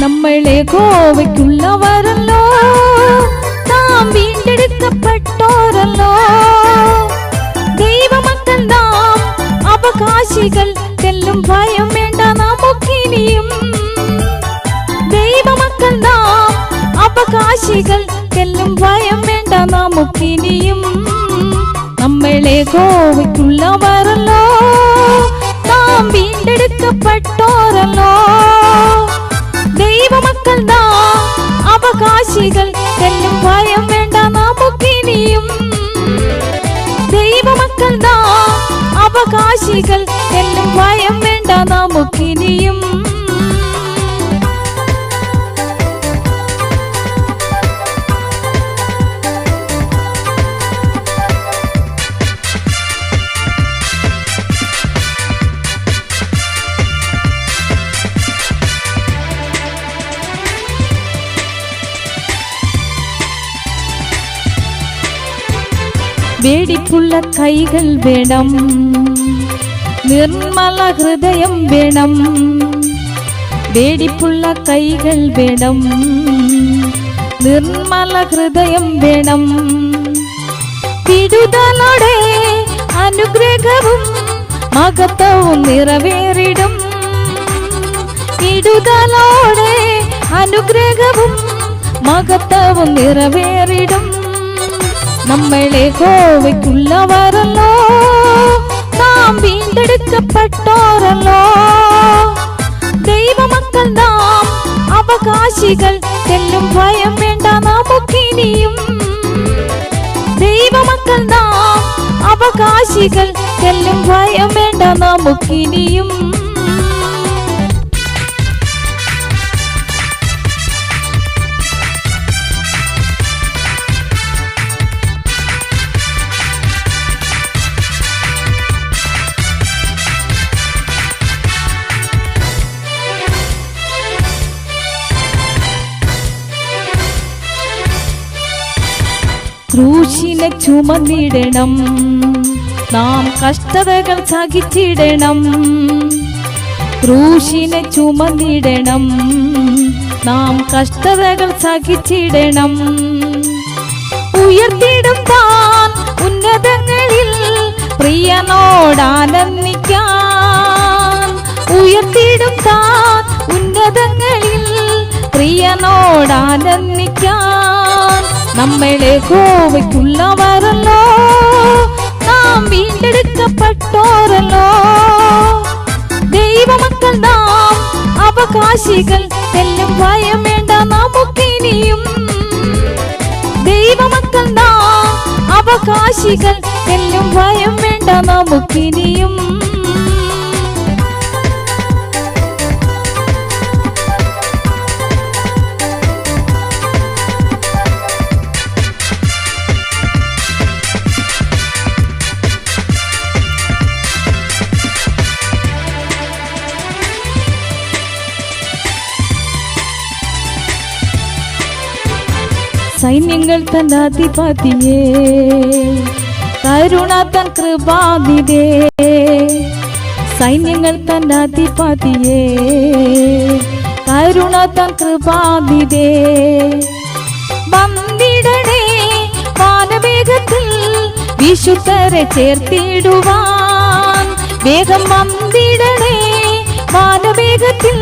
നമ്മളെ ഗോവയ്ക്കുള്ളവരല്ലോ, നാം വീണ്ടെടുക്കപ്പെട്ടോരല്ലോ. ദൈവമക്കൾ നാം അവകാശികൾ, തെല്ലും ഭയം വേണ്ട നമുക്കിനിയും. ദൈവമക്കൾ നാം അവകാശികൾ, തെല്ലും ഭയം വേണ്ട നമുക്കിനിയും. നമ്മളെ ഗോവയ്ക്കുള്ളവരല്ലോ, നാം വീണ്ടെടുക്കപ്പെട്ടോരല്ലോ. ദൈവമക്കൾ നാം അവകാശികൾ, തെല്ലും ഭയം വേണ്ട നമുക്കിനിയും. ദൈവമക്കൾ നാം അവകാശികൾ, തെല്ലും ഭയം വേണ്ട നമുക്കിനിയും. വേടിപ്പുള്ള കൈകൾ വേണം, നിർമ്മല ഹൃദയം വേണം. വേടിപ്പുള്ള കൈകൾ വേണം, നിർമ്മല ഹൃദയം വേണം. വിടുതലോടെ അനുഗ്രഹവും മഹത്വവും നിറവേറിടും. വിടുതലോടെ അനുഗ്രഹവും മഹത്വവും നിറവേറിടും. നമ്മളെ ഗോവയ്ക്കുള്ളവരല്ലോ, നാം വീണ്ടെടുക്കപ്പെട്ടോരല്ലോ. ദൈവമക്കൾ നാം അവകാശികൾ, തെല്ലും ഭയം വേണ്ട നമുക്കിനിയും. ദൈവമക്കൾ നാം അവകാശികൾ, തെല്ലും ഭയം വേണ്ട നമുക്കിനിയും. ക്രൂശിനെ ചുമന്നിടണം, നാം കഷ്ടതകൾ സഹിച്ചിടണം. ക്രൂശിനെ ചുമന്നിടണം, നാം കഷ്ടതകൾ സഹിച്ചിടണം. ഉയർത്തിടും താൻ ഉന്നതങ്ങളിൽ പ്രിയനോടാനന്ദിക്കാൻ. ഉയർത്തിടും താൻ ഉന്നതങ്ങളിൽ പ്രിയനോടാനന്ദിക്കാൻ. നമ്മളെ ഗോവയ്ക്കുള്ളവരല്ലോ, നാം വീണ്ടെടുക്കപ്പെട്ടോരല്ലോ. ദൈവമക്കൾ നാം അവകാശികൾ, തെല്ലും ഭയം വേണ്ട നമുക്കിനിയും. ദൈവമക്കൾ നാം അവകാശികൾ, തെല്ലും ഭയം വേണ്ട നമുക്കിനിയും. സൈന്യങ്ങൾ തൻ അധിപതിയേ, കരുണ തൻ കൃപാനിധേ. സൈന്യങ്ങൾ തൻ അധിപതിയേ, കരുണ തൻ കൃപാനിധേ. വന്നിടണേ വാനവേഗത്തിൽ വിശുദ്ധരെ ചേർത്തിടുവാൻ. വേഗം വന്നിടണേ വാനവേഗത്തിൽ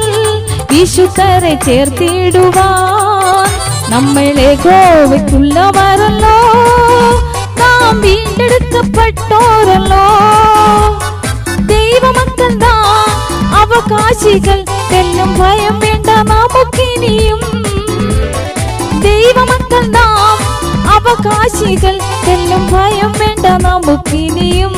വിശുദ്ധരെ ചേർത്തിടുവാൻ. നമ്മളെ ഗോവയ്ക്കുള്ളവരല്ലോ, നാം വീണ്ടെടുക്കപ്പെട്ടോരല്ലോ. ദൈവമക്കൾ നാം അവകാശികൾ, തെല്ലും ഭയം വേണ്ട നമുക്കിനിയും. ദൈവമക്കൾ നാം അവകാശികൾ, തെല്ലും ഭയം വേണ്ട നമുക്കിനിയും.